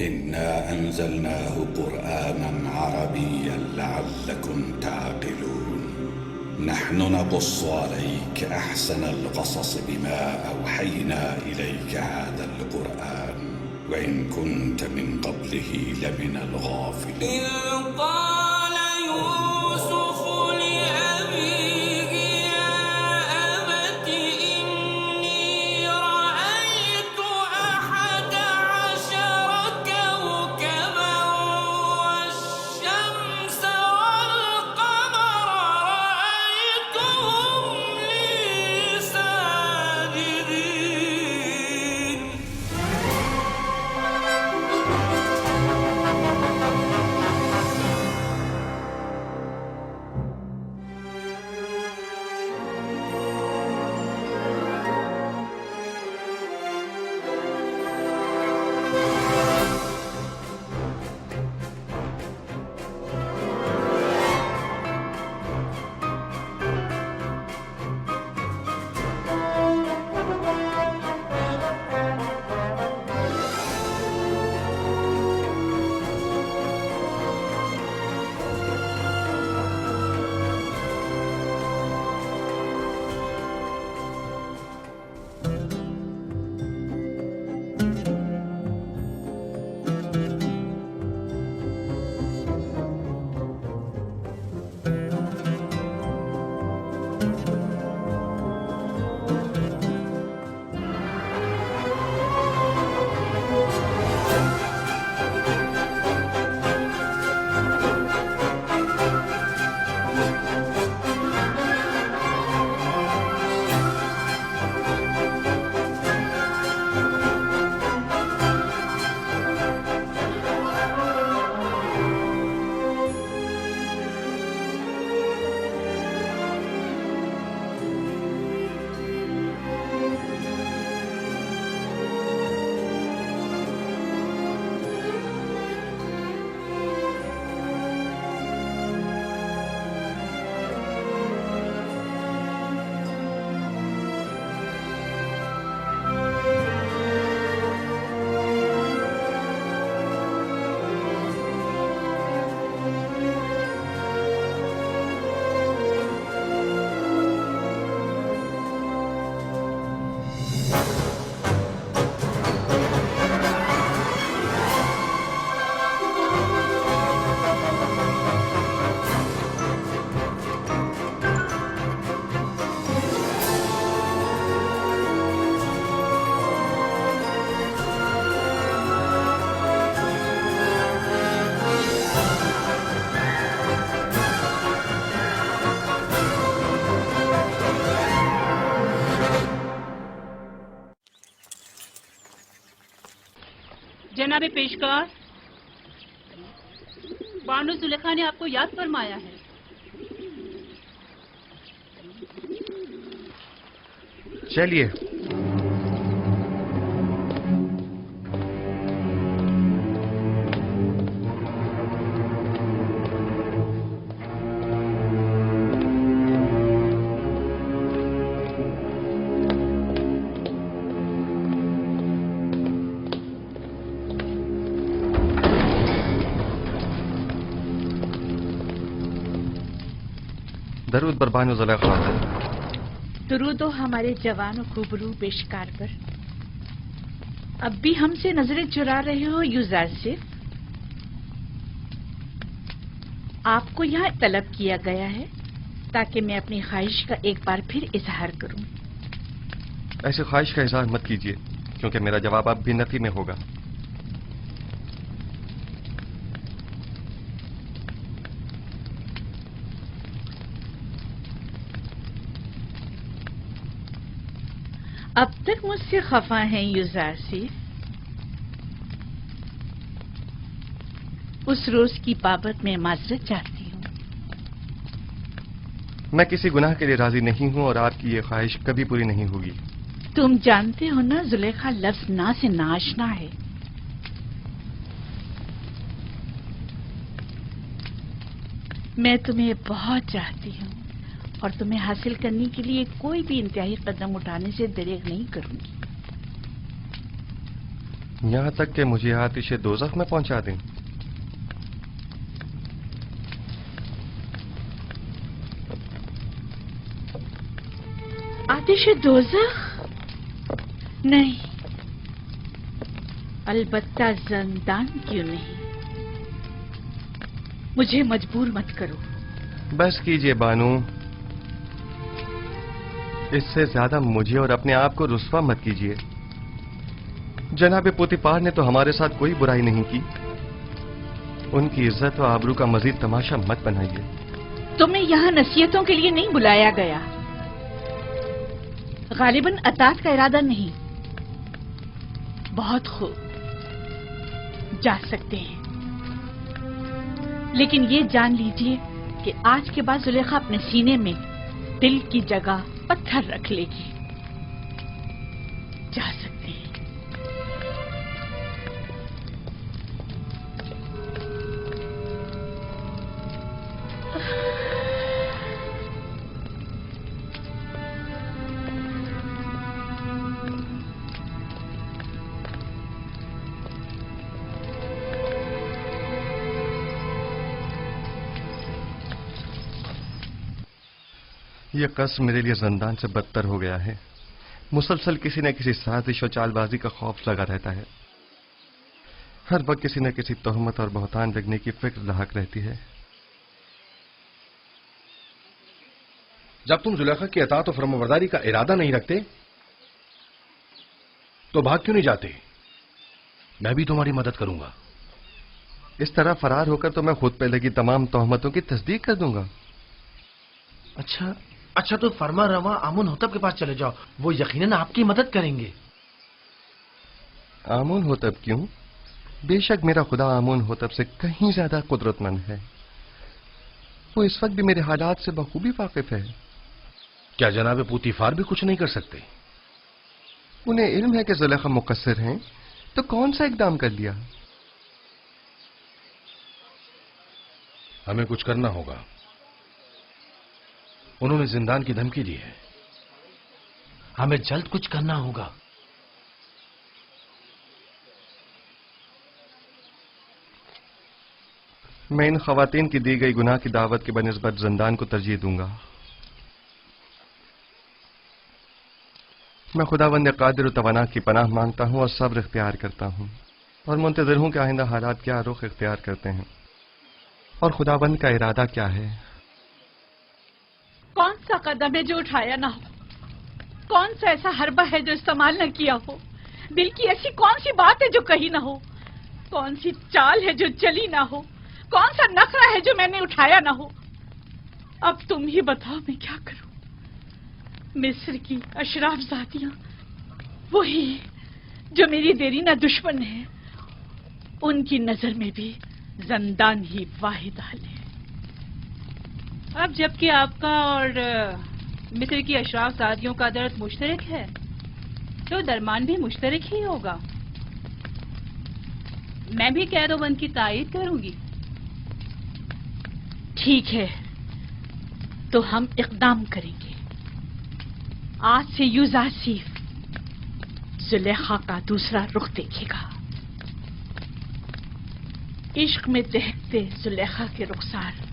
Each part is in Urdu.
إنا أنزلناه قرآنا عربيا لعلكم تعقلون نحن نقص عليك أحسن القصص بما أوحينا إليك هذا القرآن وإن كنت من قبله لمن الغافلين إذ قال يوسف لأبيه يا أبت إني رأيت 11 كوكبا والشمس والقمر رأيتهم لي ساجدين جناب پیشکار، بانو زلیخا نے آپ کو یاد فرمایا ہے۔ چلیے۔ درود بر بانو زلیخا۔ درود ہو ہمارے جوان و خوبرو پیشکار پر۔ اب بھی ہم سے نظریں چرا رہے ہو یوزرسف؟ آپ کو یہاں طلب کیا گیا ہے تاکہ میں اپنی خواہش کا ایک بار پھر اظہار کروں۔ ایسی خواہش کا اظہار مت کیجیے کیونکہ میرا جواب اب بھی نفی میں ہوگا۔ اب تک مجھ سے خفا ہیں یوزرسف؟ اس روز کی بابت میں معذرت چاہتی ہوں۔ میں کسی گناہ کے لیے راضی نہیں ہوں اور آپ کی یہ خواہش کبھی پوری نہیں ہوگی۔ تم جانتے ہو نا زلیخا لفظ نا سے ناشنا ہے۔ میں تمہیں بہت چاہتی ہوں اور تمہیں حاصل کرنے کے لیے کوئی بھی انتہائی قدم اٹھانے سے دریغ نہیں کروں گی۔ یہاں تک کہ مجھے آتش دوزخ میں پہنچا دیں؟ آتش دوزخ؟ نہیں، البتہ زندان کیوں نہیں؟ مجھے مجبور مت کرو۔ بس کیجئے بانو، اس سے زیادہ مجھے اور اپنے آپ کو رسوا مت کیجئے۔ جناب پوتیفار نے تو ہمارے ساتھ کوئی برائی نہیں کی، ان کی عزت و آبرو کا مزید تماشا مت بنائیے۔ تمہیں یہاں نصیحتوں کے لیے نہیں بلایا گیا، غالباً اطاعت کا ارادہ نہیں۔ بہت خوب، جا سکتے ہیں، لیکن یہ جان لیجئے کہ آج کے بعد زلیخا اپنے سینے میں دل کی جگہ پتھر رکھ لے گی۔ جا سکتے ہیں۔ یہ قصر میرے لیے زندان سے بدتر ہو گیا ہے۔ مسلسل کسی نہ کسی سازش و چال بازی کا خوف لگا رہتا ہے۔ ہر وقت کسی نہ کسی تہمت اور بہتان لگنے کی فکر لاحق رہتی ہے۔ جب تم زلیخا کی اطاعت و فرمانبرداری کا ارادہ نہیں رکھتے تو بھاگ کیوں نہیں جاتے؟ میں بھی تمہاری مدد کروں گا۔ اس طرح فرار ہو کر تو میں خود پہ لگی تمام تہمتوں کی تصدیق کر دوں گا۔ اچھا تو فرما رواں آمون ہوتب کے پاس چلے جاؤ، وہ یقیناً آپ کی مدد کریں گے۔ آمون ہوتب کیوں؟ بے شک میرا خدا آمون ہوتب سے کہیں زیادہ قدرت مند ہے۔ وہ اس وقت بھی میرے حالات سے بخوبی واقف ہے۔ کیا جناب پوتیفار بھی کچھ نہیں کر سکتے؟ انہیں علم ہے کہ زلیخا مقصر ہیں، تو کون سا اقدام کر لیا؟ ہمیں کچھ کرنا ہوگا۔ انہوں نے زندان کی دھمکی دی ہے۔ ہمیں جلد کچھ کرنا ہوگا۔ میں ان خواتین کی دی گئی گناہ کی دعوت کے بنسبت زندان کو ترجیح دوں گا۔ میں خداوند قادر و توانا کی پناہ مانگتا ہوں اور صبر اختیار کرتا ہوں، اور منتظر ہوں کہ آئندہ حالات کیا رخ اختیار کرتے ہیں اور خداوند کا ارادہ کیا ہے۔ کون سا قدم ہے جو اٹھایا نہ ہو؟ کون سا ایسا حربہ ہے جو استعمال نہ کیا ہو؟ دل کی ایسی کون سی بات ہے جو کہی نہ ہو؟ کون سی چال ہے جو چلی نہ ہو؟ کون سا نخرہ ہے جو میں نے اٹھایا نہ ہو؟ اب تم ہی بتاؤ میں کیا کروں؟ مصر کی اشراف ذاتیاں، وہی جو میری دیرینہ دشمن ہے، ان کی نظر میں بھی زندان ہی واحد حل ہے۔ اب جبکہ آپ کا اور مصر کی اشراف زادیوں کا درد مشترک ہے تو درمان بھی مشترک ہی ہوگا۔ میں بھی قید و بند کی تائید کروں گی۔ ٹھیک ہے، تو ہم اقدام کریں گے۔ آج سے یوزاسیف زلیخا کا دوسرا رخ دیکھے گا۔ عشق میں دہتے زلیخا کے رخسار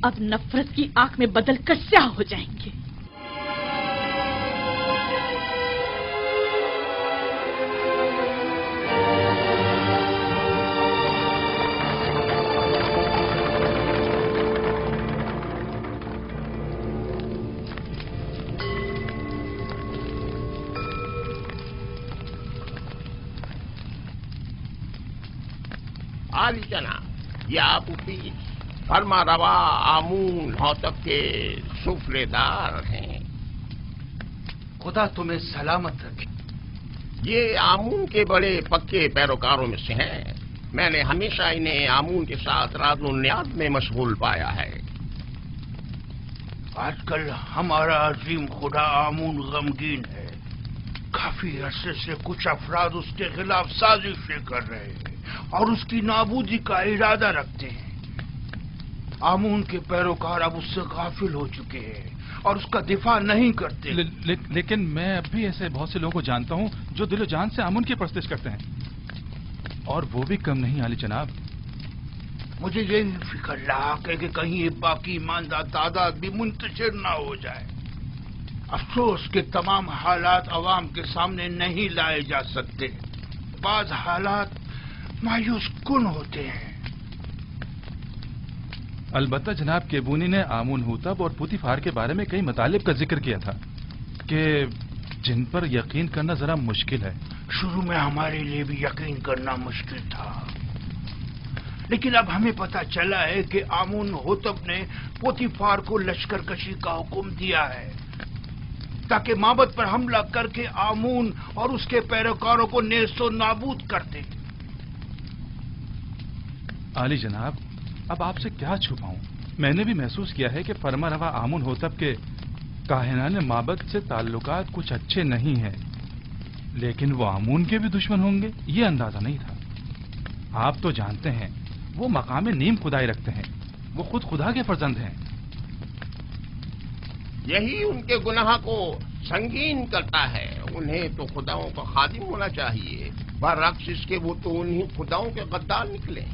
اب نفرت کی آنکھ میں بدل کر سیاہ ہو جائیں گے۔ عالی جناب، یہ آپ کی فرما روا آمون ہوتب کے سفلے دار ہیں۔ خدا تمہیں سلامت رکھے۔ یہ آمون کے بڑے پکے پیروکاروں میں سے ہیں۔ میں نے ہمیشہ انہیں آمون کے ساتھ راز و نیاز میں مشغول پایا ہے۔ آج کل ہمارا عظیم خدا آمون غمگین ہے۔ کافی عرصے سے کچھ افراد اس کے خلاف سازشیں کر رہے ہیں اور اس کی نابودی کا ارادہ رکھتے ہیں۔ آمون کے پیروکار اب اس سے غافل ہو چکے ہیں اور اس کا دفاع نہیں کرتے. لیکن میں اب بھی ایسے بہت سے لوگوں کو جانتا ہوں جو دل و جان سے آمون کی پرستش کرتے ہیں، اور وہ بھی کم نہیں عالی جناب. مجھے یہی فکر لاحق ہے کہ کہیں یہ باقی ایماندار تعداد بھی منتشر نہ ہو جائے. افسوس کہ تمام حالات عوام کے سامنے نہیں لائے جا سکتے. بعض حالات مایوس کن ہوتے ہیں. البتہ جناب کیبونی نے آمون ہوتب اور پوتیفار کے بارے میں کئی مطالب کا ذکر کیا تھا کہ جن پر یقین کرنا ذرا مشکل ہے. شروع میں ہمارے لیے بھی یقین کرنا مشکل تھا، لیکن اب ہمیں پتہ چلا ہے کہ آمون ہوتب نے پوتیفار کو لشکر کشی کا حکم دیا ہے تاکہ معبد پر حملہ کر کے آمون اور اس کے پیروکاروں کو نیست و نابود کر دے. عالی جناب، اب آپ سے کیا چھپاؤں، میں نے بھی محسوس کیا ہے کہ فرما روا آمون ہوتب کے کاہنان معبد سے تعلقات کچھ اچھے نہیں ہیں، لیکن وہ آمون کے بھی دشمن ہوں گے یہ اندازہ نہیں تھا. آپ تو جانتے ہیں وہ مقام نیم خدائی رکھتے ہیں، وہ خود خدا کے فرزند ہیں. یہی ان کے گناہ کو سنگین کرتا ہے. انہیں تو خداؤں کا خادم ہونا چاہیے، برعکس اس کے وہ تو انہی خداؤں کے غدار نکلے.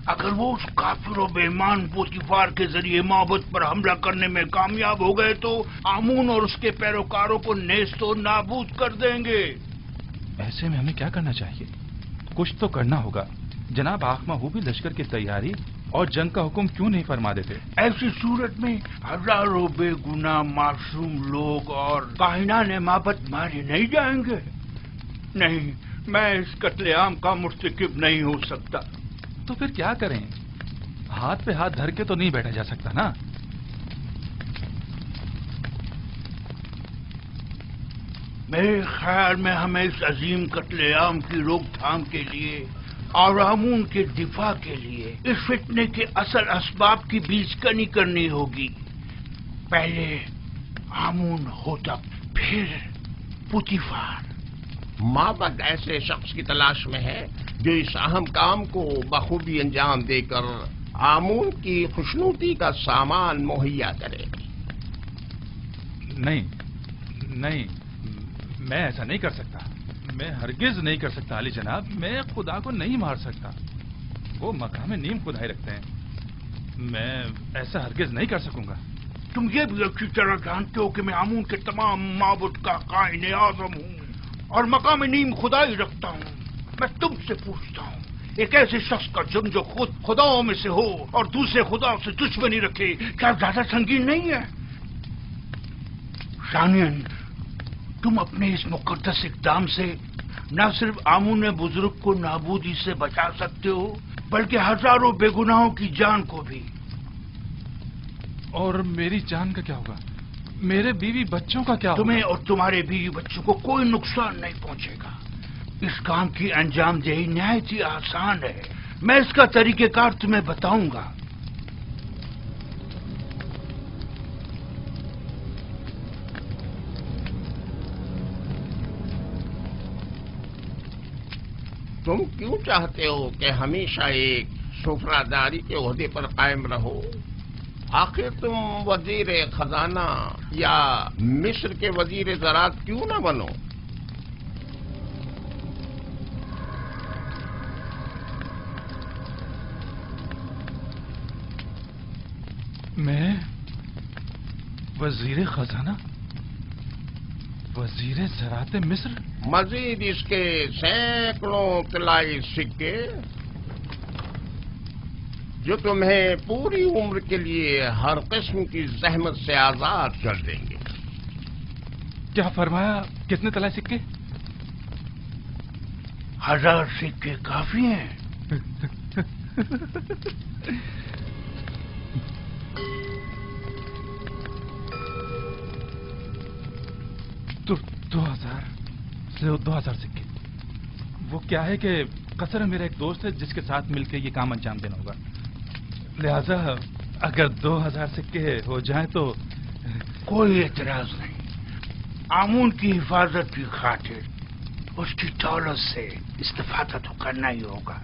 اگر وہ اس کافر و بے ایمان پوتیفار کے ذریعے معبد پر حملہ کرنے میں کامیاب ہو گئے تو آمون اور اس کے پیروکاروں کو نیست و نابود کر دیں گے. ایسے میں ہمیں کیا کرنا چاہیے؟ کچھ تو کرنا ہوگا. جناب آخما ہو بھی لشکر کی تیاری اور جنگ کا حکم کیوں نہیں فرما دیتے؟ ایسی صورت میں ہزاروں بے گناہ معصوم لوگ اور کاہنان معبد مارے نہیں جائیں گے. نہیں، میں اس قتل عام کا مرتکب نہیں ہو سکتا. تو پھر کیا کریں؟ ہاتھ پہ ہاتھ دھر کے تو نہیں بیٹھا جا سکتا نا. میرے خیال میں ہمیں اس عظیم قتل عام کی روک تھام کے لیے اور آمون کے دفاع کے لیے اس فتنے کے اصل اسباب کی بیج کنی کرنی ہوگی. پہلے آمون ہوتب، پھر پوتیفار. معبد ایسے شخص کی تلاش میں ہے جو اس اہم کام کو بخوبی انجام دے کر آمون کی خوشنودی کا سامان مہیا کرے. نہیں، میں ایسا نہیں کر سکتا. میں ہرگز نہیں کر سکتا علی جناب. میں خدا کو نہیں مار سکتا. وہ مقام نیم خدائی رکھتے ہیں. میں ایسا ہرگز نہیں کر سکوں گا. تم یہ بھی اچھی طرح جانتے ہو کہ میں آمون کے تمام معبد کا قائن اعظم ہوں اور مقام نیم خدائی رکھتا ہوں. میں تم سے پوچھتا ہوں، ایک ایسے شخص کا جرم جو خود خداؤں میں سے ہو اور دوسرے خداؤں سے دشمنی رکھے، کیا زیادہ سنگین نہیں ہے؟ ثانیاً، تم اپنے اس مقدس اقدام سے نہ صرف آمون بزرگ کو نابودی سے بچا سکتے ہو بلکہ ہزاروں بے گناہوں کی جان کو بھی. اور میری جان کا کیا ہوگا؟ میرے بیوی بچوں کا کیا ہوگا؟ تمہیں اور تمہارے بیوی بچوں کو کوئی نقصان نہیں پہنچے گا. اس کام کی انجام دہی نہایت ہی آسان ہے. میں اس کا طریقہ کار تمہیں بتاؤں گا. تم کیوں چاہتے ہو کہ ہمیشہ ایک سفراداری کے عہدے پر قائم رہو؟ آخر تم وزیر خزانہ یا مصر کے وزیر زراعت کیوں نہ بنو؟ میں وزیر خزانہ، وزیر زراعت مصر؟ مزید اس کے سینکڑوں طلائی سکے جو تمہیں پوری عمر کے لیے ہر قسم کی زحمت سے آزاد کر دیں گے. کیا فرمایا؟ کتنے طلائی سکے؟ 1000 سکے کافی ہیں. تو 2000 سکے. وہ کیا ہے کہ قصر میرا ایک دوست ہے جس کے ساتھ مل کے یہ کام انجام دینا ہوگا، لہذا اگر 2000 سکے ہو جائیں تو کوئی اعتراض نہیں. آمون کی حفاظت کی خاطر اس کی دولت سے استفادہ تو کرنا ہی ہوگا.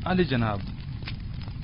علی جناب،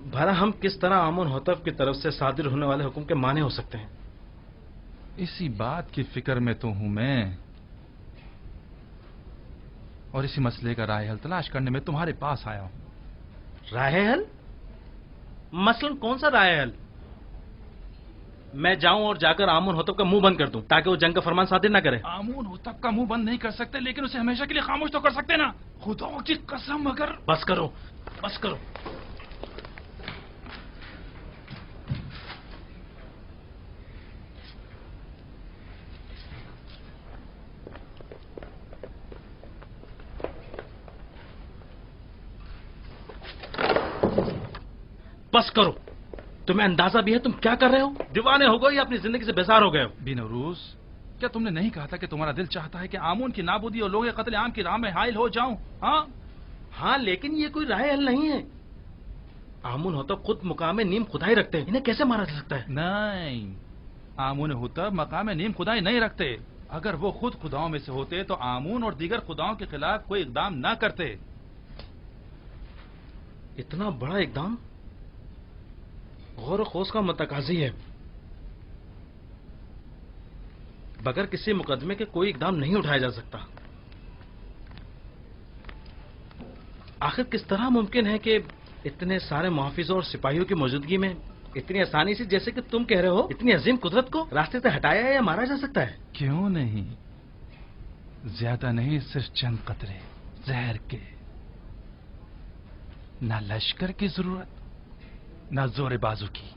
بھلا ہم کس طرح آمون ہوتب کی طرف سے صادر ہونے والے حکم کے مانے ہو سکتے ہیں؟ اسی بات کی فکر میں تو ہوں میں، اور اسی مسئلے کا رائے حل تلاش کرنے میں تمہارے پاس آیا ہوں۔ رائے حل؟ مثلاً کون سا رائے حل؟ میں جاؤں اور جا کر آمون ہوتب کا منہ بند کر دوں تاکہ وہ جنگ کا فرمان صادر نہ کرے؟ آمون ہوتب کا منہ بند نہیں کر سکتے، لیکن اسے ہمیشہ کے لیے خاموش تو کر سکتے نا۔ خدا کی قسم اگر… بس کرو، بس کرو۔ بس کرو، تمہیں اندازہ بھی ہے تم کیا کر رہے ہو؟ دیوانے ہو گئے یا اپنی زندگی سے بیزار ہو گئے ہو؟ بینوروز، کیا تم نے نہیں کہا تھا کہ تمہارا دل چاہتا ہے کہ آمون کی نابودی اور لوگ قتل عام کی راہ میں حائل ہو جاؤں؟ ہاں، لیکن یہ کوئی رائے حل نہیں ہے۔ آمون ہوتب خود مقام نیم خدائی رکھتے ہیں، انہیں کیسے مارا جا سکتا ہے؟ نہیں، آمون ہوتب مقام نیم خدائی نہیں رکھتے۔ اگر وہ خود خداؤں میں سے ہوتے تو آمون اور دیگر خداؤں کے خلاف کوئی اقدام نہ کرتے۔ اتنا بڑا اقدام غور و خوض کا متقاضی ہے۔ بغیر کسی مقدمے کے کوئی اقدام نہیں اٹھایا جا سکتا۔ آخر کس طرح ممکن ہے کہ اتنے سارے محافظوں اور سپاہیوں کی موجودگی میں اتنی آسانی سے، جیسے کہ تم کہہ رہے ہو، اتنی عظیم قدرت کو راستے سے ہٹایا یا مارا جا سکتا ہے؟ کیوں نہیں؟ زیادہ نہیں، صرف چند قطرے زہر کے۔ نہ لشکر کی ضرورت، نہ زور بازو کی۔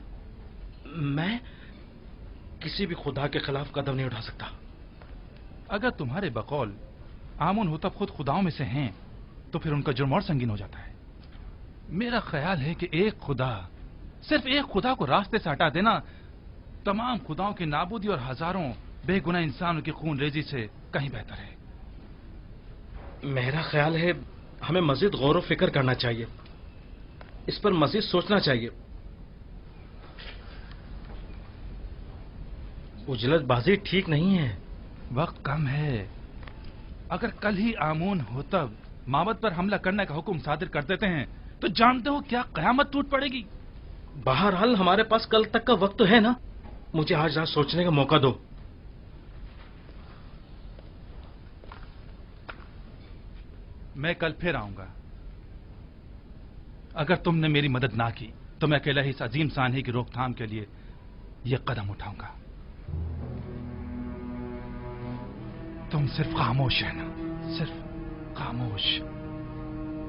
میں کسی بھی خدا کے خلاف قدم نہیں اٹھا سکتا۔ اگر تمہارے بقول آمون ہوتب خود خداؤں میں سے ہیں تو پھر ان کا جرم اور سنگین ہو جاتا ہے۔ میرا خیال ہے کہ ایک خدا، صرف ایک خدا کو راستے سے ہٹا دینا تمام خداؤں کی نابودی اور ہزاروں بے گناہ انسانوں کی خون ریزی سے کہیں بہتر ہے۔ میرا خیال ہے ہمیں مزید غور و فکر کرنا چاہیے، اس پر مزید سوچنا چاہیے۔ اجلت بازی ٹھیک نہیں ہے۔ وقت کم ہے۔ اگر کل ہی آمون ہوتب مابد پر حملہ کرنے کا حکم صادر کر دیتے ہیں تو جانتے ہو کیا قیامت ٹوٹ پڑے گی۔ بہرحال ہمارے پاس کل تک کا وقت تو ہے نا، مجھے آج رات سوچنے کا موقع دو۔ میں کل پھر آؤں گا۔ اگر تم نے میری مدد نہ کی تو میں اکیلا ہی اس عظیم سانحے کی روک تھام کے لیے یہ قدم اٹھاؤں گا۔ تم صرف خاموش رہنا، صرف خاموش،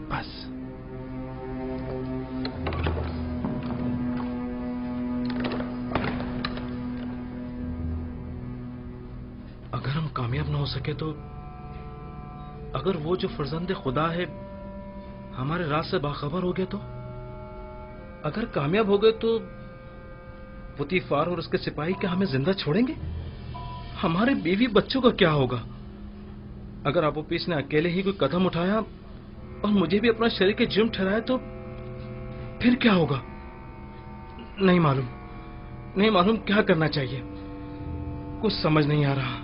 بس۔ اگر ہم کامیاب نہ ہو سکے تو، اگر وہ جو فرزند خدا ہے ہمارے راز سے باخبر ہو گیا تو، اگر کامیاب ہو گئے تو پوتیفار اور اس کے سپاہی کیا ہمیں زندہ چھوڑیں گے؟ ہمارے بیوی بچوں کا کیا ہوگا؟ اگر آپوپیس نے اکیلے ہی کوئی قدم اٹھایا اور مجھے بھی اپنا شریک جرم ٹھہرایا تو پھر کیا ہوگا؟ نہیں معلوم کیا کرنا چاہیے، کچھ سمجھ نہیں آ رہا۔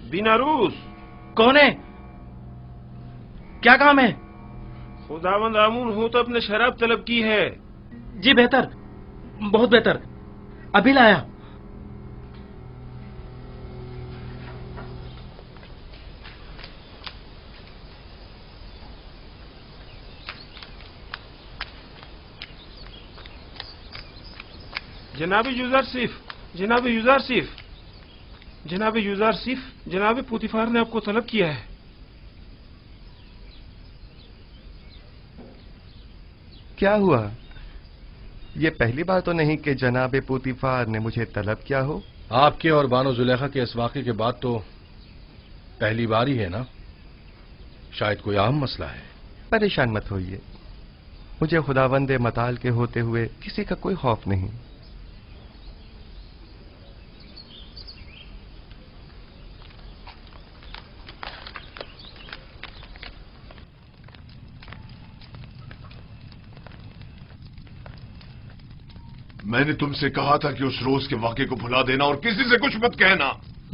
بیناروس کون ہے؟ کیا کام ہے؟ خداوند آمون ہوتب نے شراب طلب کی ہے۔ جی بہتر، بہت بہتر، ابھی لایا۔ جناب یوزارسیف، جناب پوتیفار نے آپ کو طلب کیا ہے۔ کیا ہوا؟ یہ پہلی بار تو نہیں کہ جناب پوتیفار نے مجھے طلب کیا ہو؟ آپ کے اور بانو زلیخا کے اس واقعے کے بعد تو پہلی بار ہی ہے نا؟ شاید کوئی اہم مسئلہ ہے۔ پریشان مت ہوئیے، مجھے خداوند متعال کے ہوتے ہوئے کسی کا کوئی خوف نہیں۔ میں نے تم سے کہا تھا کہ اس روز کے واقعے کو بھلا دینا اور کسی سے کچھ مت کہنا۔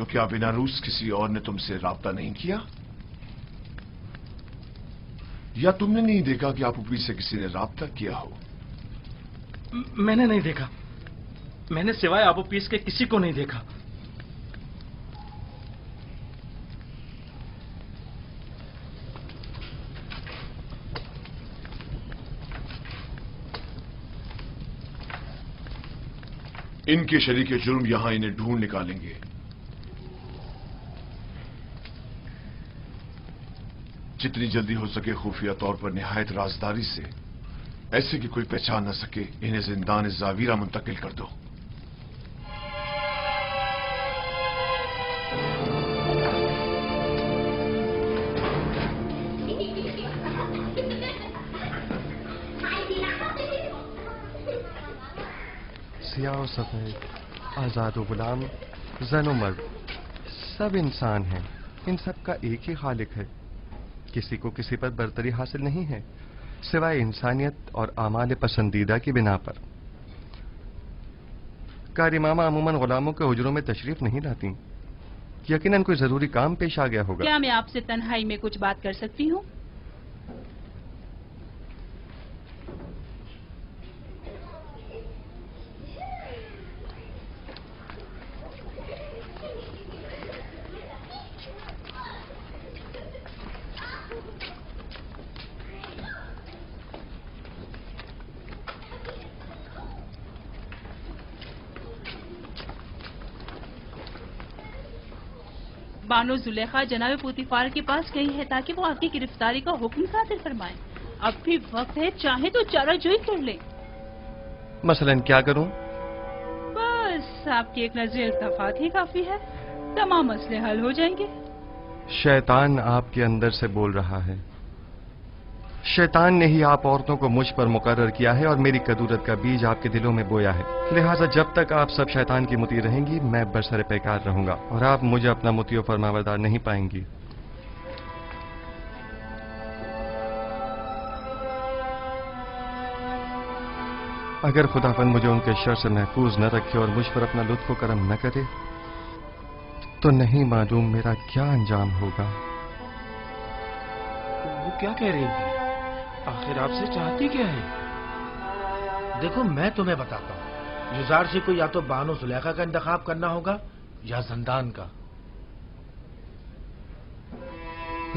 تو کیا بنا روس کسی اور نے تم سے رابطہ نہیں کیا؟ یا تم نے نہیں دیکھا کہ آپ سے کسی نے رابطہ کیا ہو؟ میں نے نہیں دیکھا. میں نے سوائے ابو پیس کے کسی کو نہیں دیکھا. ان کے شریک جرم یہاں انہیں ڈھونڈ نکالیں گے. جتنی جلدی ہو سکے خفیہ طور پر نہایت رازداری سے، ایسے کہ کوئی پہچان نہ سکے، انہیں زندان زاویرہ منتقل کر دو. سیاہ و سفید، آزاد و غلام، زن و مرد، سب انسان ہیں. ان سب کا ایک ہی خالق ہے. کسی کو کسی پر برتری حاصل نہیں ہے سوائے انسانیت اور اعمال پسندیدہ کی بنا پر. کاری ماما عموماً غلاموں کے حجروں میں تشریف نہیں لاتی. یقیناً کوئی ضروری کام پیش آ گیا ہوگا. کیا میں آپ سے تنہائی میں کچھ بات کر سکتی ہوں؟ بانو زلیخا جناب پوتیفار کے پاس گئی ہے تاکہ وہ آپ کی گرفتاری کا حکم صادر فرمائے. اب بھی وقت ہے، چاہے تو چارہ جوئی کر لیں. مثلاً کیا کروں؟ بس آپ کی ایک نظر التفات ہی کافی ہے، تمام مسئلے حل ہو جائیں گے. شیطان آپ کے اندر سے بول رہا ہے. شیطان نے ہی آپ عورتوں کو مجھ پر مقرر کیا ہے اور میری کدورت کا بیج آپ کے دلوں میں بویا ہے. لہٰذا جب تک آپ سب شیطان کی مطیع رہیں گی میں برسر پیکار رہوں گا اور آپ مجھے اپنا مطیع و فرمانبردار نہیں پائیں گی. اگر خداوند مجھے ان کے شر سے محفوظ نہ رکھے اور مجھ پر اپنا لطف و کرم نہ کرے تو نہیں معلوم میرا کیا انجام ہوگا. وہ کیا کہہ رہی تھی؟ آخر آپ سے چاہتی کیا ہے؟ دیکھو میں تمہیں بتاتا ہوں، یزارسی کو یا تو بانو زلیخا کا انتخاب کرنا ہوگا یا زندان کا.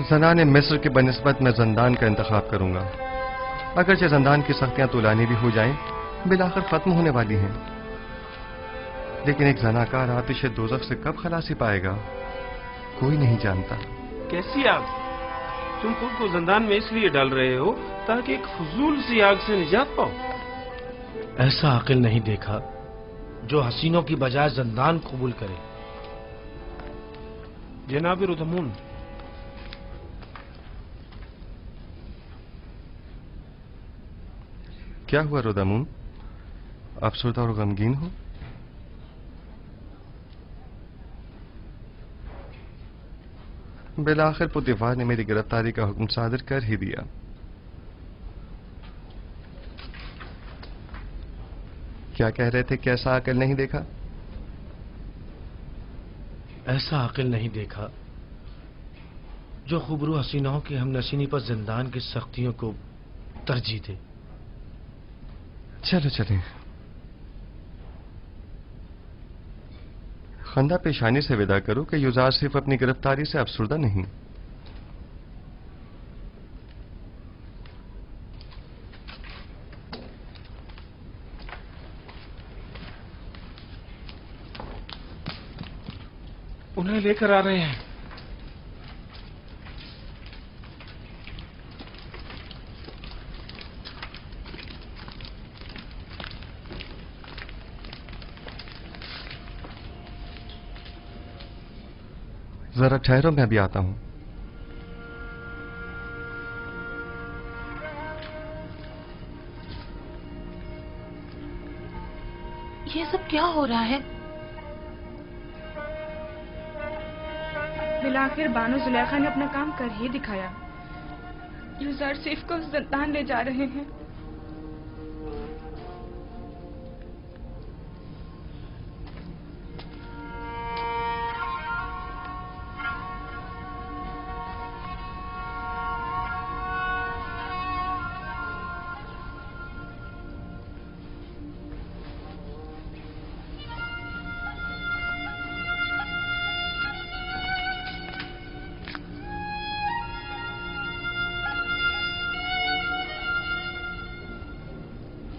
زنان مصر کے بنسبت میں زندان کا انتخاب کروں گا. اگرچہ زندان کی سختیاں طولانی بھی ہو جائیں بالآخر ختم ہونے والی ہیں، لیکن ایک زناکار آتش دوزخ سے کب خلاصی پائے گا کوئی نہیں جانتا. کیسی آگ؟ تم خود کو زندان میں اس لیے ڈال رہے ہو تاکہ ایک فضول سی آگ سے نجات پاؤ. ایسا عقل نہیں دیکھا جو حسینوں کی بجائے زندان قبول کرے. جناب ردمون، کیا ہوا رودامون؟ افسردہ اور غمگین ہو؟ بالآخر پوتیفار نے میری گرفتاری کا حکم صادر کر ہی دیا. کیا کہہ رہے تھے؟ کیسا عقل نہیں دیکھا؟ ایسا عقل نہیں دیکھا جو خوبرو حسینوں کی ہم نشینی پر زندان کی سختیوں کو ترجیح دے. چلو چلیں. خندہ پیشانی سے ودا کرو کہ یزار صرف اپنی گرفتاری سے افسردہ نہیں. انہیں لے کر آ رہے ہیں. ذرا ٹھہرو میں ابھی آتا ہوں. یہ سب کیا ہو رہا ہے؟ بالآخر بانو زلیخا نے اپنا کام کر ہی دکھایا. یوزار صرف کو زندان لے جا رہے ہیں.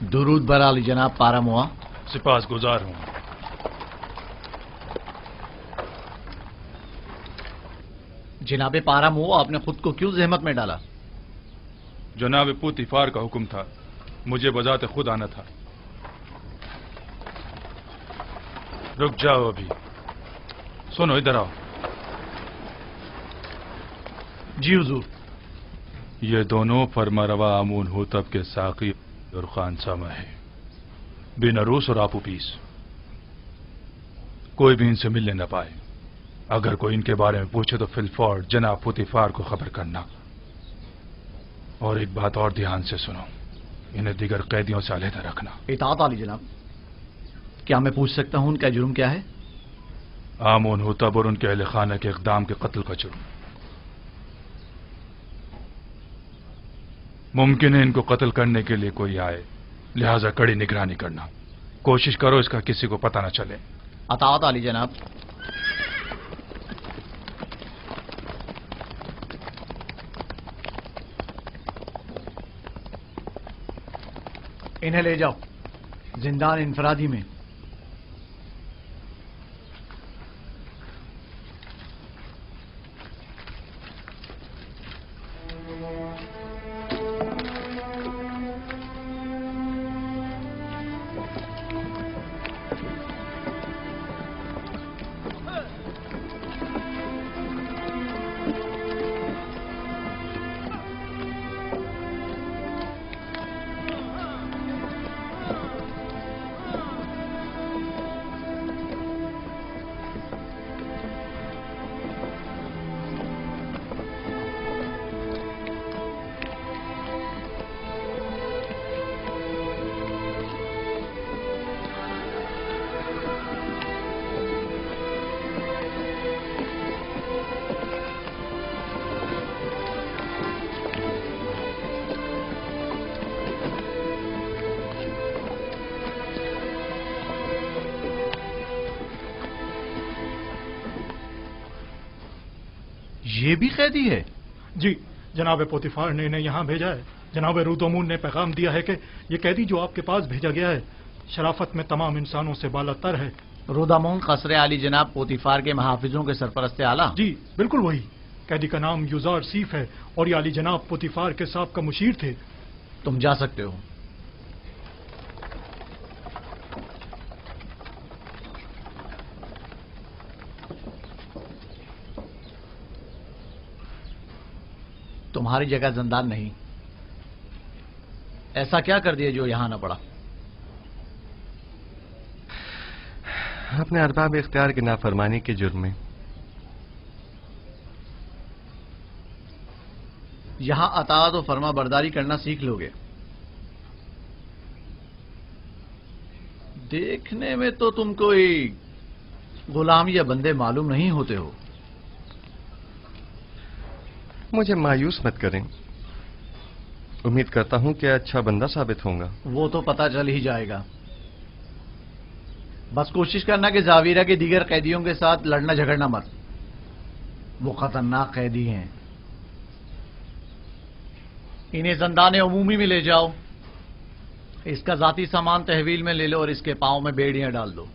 درود بر علی جناب پاراموا. سپاس گزار ہوں. جناب پاراموا، آپ نے خود کو کیوں زحمت میں ڈالا؟ جناب پوتیفار کا حکم تھا، مجھے بذات خود آنا تھا. رک جاؤ ابھی. سنو ادھر آؤ. جی حضور. یہ دونوں فرما روا آمون ہوتب کے ساقی اور خانسامہ ہیں، بن عروس اور آپو پیس. کوئی بھی ان سے ملنے نہ پائے. اگر کوئی ان کے بارے میں پوچھے تو فی الفور جناب پوتیفار کو خبر کرنا. اور ایک بات اور دھیان سے سنو، انہیں دیگر قیدیوں سے علیحدہ رکھنا. اطاعت علی جناب. کیا میں پوچھ سکتا ہوں ان کا جرم کیا ہے؟ آمون ہوتب اور ان کے اہل خانہ کے اقدام کے قتل کا جرم. ممکن ہے ان کو قتل کرنے کے لیے کوئی آئے، لہذا کڑی نگرانی کرنا. کوشش کرو اس کا کسی کو پتہ نہ چلے. اطاعت علی جناب. انہیں لے جاؤ زندان انفرادی میں. یہ بھی قیدی ہے؟ جی، جناب پوتیفار نے انہیں یہاں بھیجا ہے. جناب رودومون نے پیغام دیا ہے کہ یہ قیدی جو آپ کے پاس بھیجا گیا ہے شرافت میں تمام انسانوں سے بالا تر ہے. رودامون قصر علی جناب پوتیفار کے محافظوں کے سرپرست اعلیٰ؟ جی بالکل وہی. قیدی کا نام یوزار سیف ہے اور یہ علی جناب پوتیفار کے سابقہ مشیر تھے. تم جا سکتے ہو. تمہاری جگہ زندان نہیں. ایسا کیا کر دیا جو یہاں نہ پڑا؟ اپنے ارباب اختیار کی نافرمانی کے جرم میں. یہاں اطاعت و فرما برداری کرنا سیکھ لو گے. دیکھنے میں تو تم کوئی غلام یا بندے معلوم نہیں ہوتے ہو. مجھے مایوس مت کریں. امید کرتا ہوں کہ اچھا بندہ ثابت ہوں گا. وہ تو پتہ چل ہی جائے گا. بس کوشش کرنا کہ زاویرہ کے دیگر قیدیوں کے ساتھ لڑنا جھگڑنا مت. وہ خطرناک قیدی ہیں. انہیں زندان عمومی میں لے جاؤ. اس کا ذاتی سامان تحویل میں لے لو اور اس کے پاؤں میں بیڑیاں ڈال دو.